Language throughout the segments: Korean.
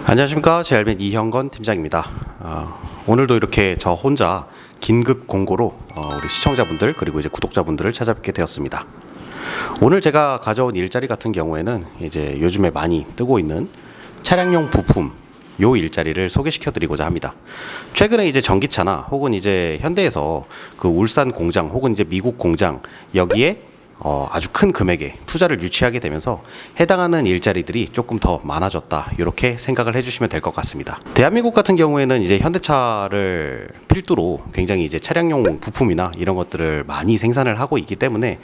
안녕하십니까. 제알벤 이형건 팀장입니다. 오늘도 이렇게 저 혼자 긴급 공고로 우리 시청자분들 그리고 이제 구독자분들을 찾아뵙게 되었습니다. 오늘 제가 가져온 일자리 같은 경우에는 이제 요즘에 많이 뜨고 있는 차량용 부품 요 일자리를 소개시켜 드리고자 합니다. 최근에 이제 전기차나 혹은 이제 현대에서 그 울산 공장 혹은 이제 미국 공장 여기에 아주 큰 금액의 투자를 유치하게 되면서 해당하는 일자리들이 조금 더 많아졌다, 이렇게 생각을 해주시면 될 것 같습니다. 대한민국 같은 경우에는 이제 현대차를 필두로 굉장히 이제 차량용 부품이나 이런 것들을 많이 생산을 하고 있기 때문에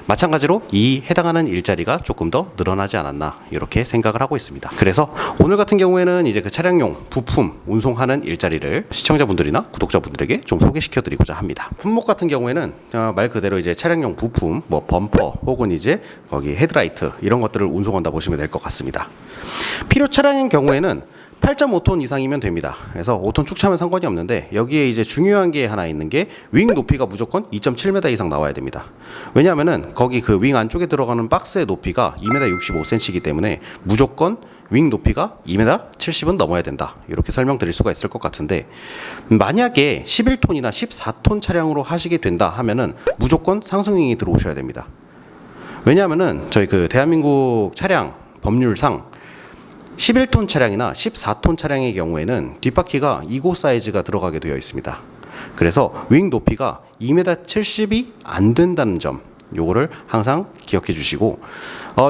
마찬가지로 이 해당하는 일자리가 조금 더 늘어나지 않았나, 이렇게 생각을 하고 있습니다. 그래서 오늘 같은 경우에는 이제 그 차량용 부품 운송하는 일자리를 시청자분들이나 구독자분들에게 좀 소개시켜 드리고자 합니다. 품목 같은 경우에는 말 그대로 이제 차량용 부품, 뭐 범퍼 혹은 이제 거기 헤드라이트 이런 것들을 운송한다 보시면 될 것 같습니다. 필요 차량인 경우에는 8.5톤 이상이면 됩니다. 그래서 5톤 축차면 상관이 없는데, 여기에 이제 중요한 게 하나 있는 게 윙 높이가 무조건 2.7m 이상 나와야 됩니다. 왜냐하면은 거기 그 윙 안쪽에 들어가는 박스의 높이가 2m 65cm이기 때문에 무조건 윙 높이가 2m 70은 넘어야 된다, 이렇게 설명드릴 수가 있을 것 같은데, 만약에 11톤이나 14톤 차량으로 하시게 된다 하면은 무조건 상승윙이 들어오셔야 됩니다. 왜냐하면은 저희 그 대한민국 차량 법률상 11톤 차량이나 14톤 차량의 경우에는 뒷바퀴가 2고 사이즈가 들어가게 되어 있습니다. 그래서 윙 높이가 2m 70이 안 된다는 점, 요거를 항상 기억해 주시고,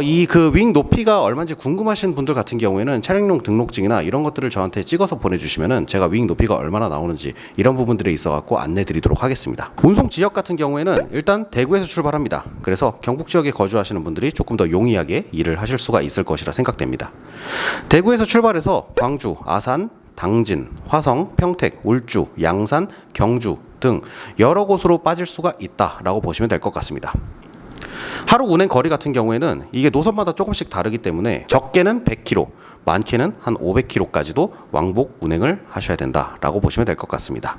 이 그 윙 높이가 얼마인지 궁금하신 분들 같은 경우에는 차량용 등록증이나 이런 것들을 저한테 찍어서 보내주시면은 제가 윙 높이가 얼마나 나오는지 이런 부분들에 있어 갖고 안내 드리도록 하겠습니다. 운송 지역 같은 경우에는 일단 대구에서 출발합니다. 그래서 경북 지역에 거주하시는 분들이 조금 더 용이하게 일을 하실 수가 있을 것이라 생각됩니다. 대구에서 출발해서 광주, 아산, 당진, 화성, 평택, 울주, 양산, 경주 등 여러 곳으로 빠질 수가 있다라고 보시면 될 것 같습니다. 하루 운행 거리 같은 경우에는 이게 노선마다 조금씩 다르기 때문에 적게는 100km, 많게는 한 500km까지도 왕복 운행을 하셔야 된다라고 보시면 될 것 같습니다.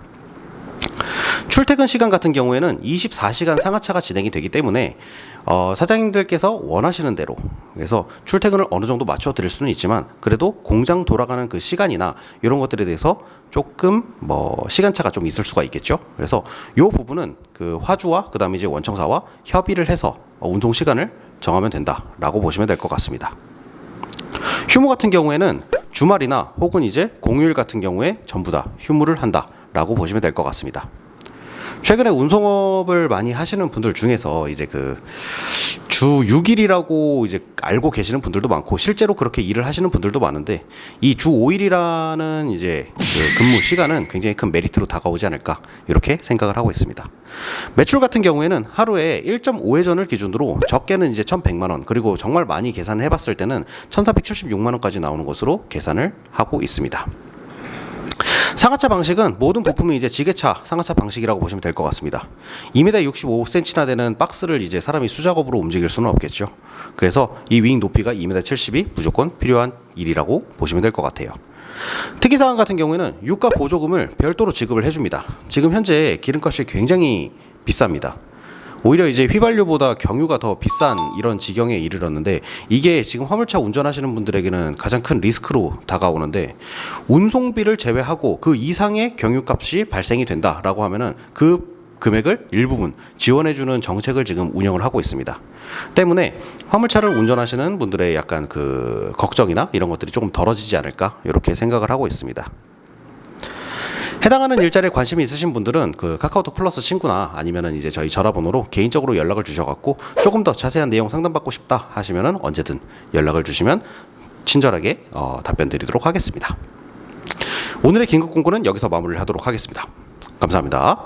출퇴근 시간 같은 경우에는 24시간 상하차가 진행이 되기 때문에 사장님들께서 원하시는 대로, 그래서 출퇴근을 어느 정도 맞춰 드릴 수는 있지만 그래도 공장 돌아가는 그 시간이나 이런 것들에 대해서 조금 시간차가 좀 있을 수가 있겠죠. 그래서 이 부분은 그 화주와 그 다음에 이제 원청사와 협의를 해서 운송 시간을 정하면 된다라고 보시면 될 것 같습니다. 휴무 같은 경우에는 주말이나 혹은 이제 공휴일 같은 경우에 전부 다 휴무를 한다라고 보시면 될 것 같습니다. 최근에 운송업을 많이 하시는 분들 중에서 이제 그 주 6일이라고 이제 알고 계시는 분들도 많고, 실제로 그렇게 일을 하시는 분들도 많은데, 이 주 5일이라는 이제 그 근무 시간은 굉장히 큰 메리트로 다가오지 않을까, 이렇게 생각을 하고 있습니다. 매출 같은 경우에는 하루에 1.5회전을 기준으로 적게는 이제 1,100만 원, 그리고 정말 많이 계산을 해봤을 때는 1,476만 원까지 나오는 것으로 계산을 하고 있습니다. 상하차 방식은 모든 부품이 이제 지게차 상하차 방식이라고 보시면 될 것 같습니다. 2m 65cm나 되는 박스를 이제 사람이 수작업으로 움직일 수는 없겠죠. 그래서 이 윙 높이가 2m 70이 무조건 필요한 일이라고 보시면 될 것 같아요. 특이사항 같은 경우에는 유가 보조금을 별도로 지급을 해줍니다. 지금 현재 기름값이 굉장히 비쌉니다. 오히려 이제 휘발유보다 경유가 더 비싼 이런 지경에 이르렀는데, 이게 지금 화물차 운전하시는 분들에게는 가장 큰 리스크로 다가오는데, 운송비를 제외하고 그 이상의 경유값이 발생이 된다라고 하면은 그 금액을 일부분 지원해주는 정책을 지금 운영을 하고 있습니다. 때문에 화물차를 운전하시는 분들의 약간 그 걱정이나 이런 것들이 조금 덜어지지 않을까, 이렇게 생각을 하고 있습니다. 해당하는 일자리에 관심이 있으신 분들은 그 카카오톡 플러스 친구나 아니면은 이제 저희 전화번호로 개인적으로 연락을 주셔갖고 조금 더 자세한 내용 상담받고 싶다 하시면은 언제든 연락을 주시면 친절하게 답변 드리도록 하겠습니다. 오늘의 긴급 공고는 여기서 마무리를 하도록 하겠습니다. 감사합니다.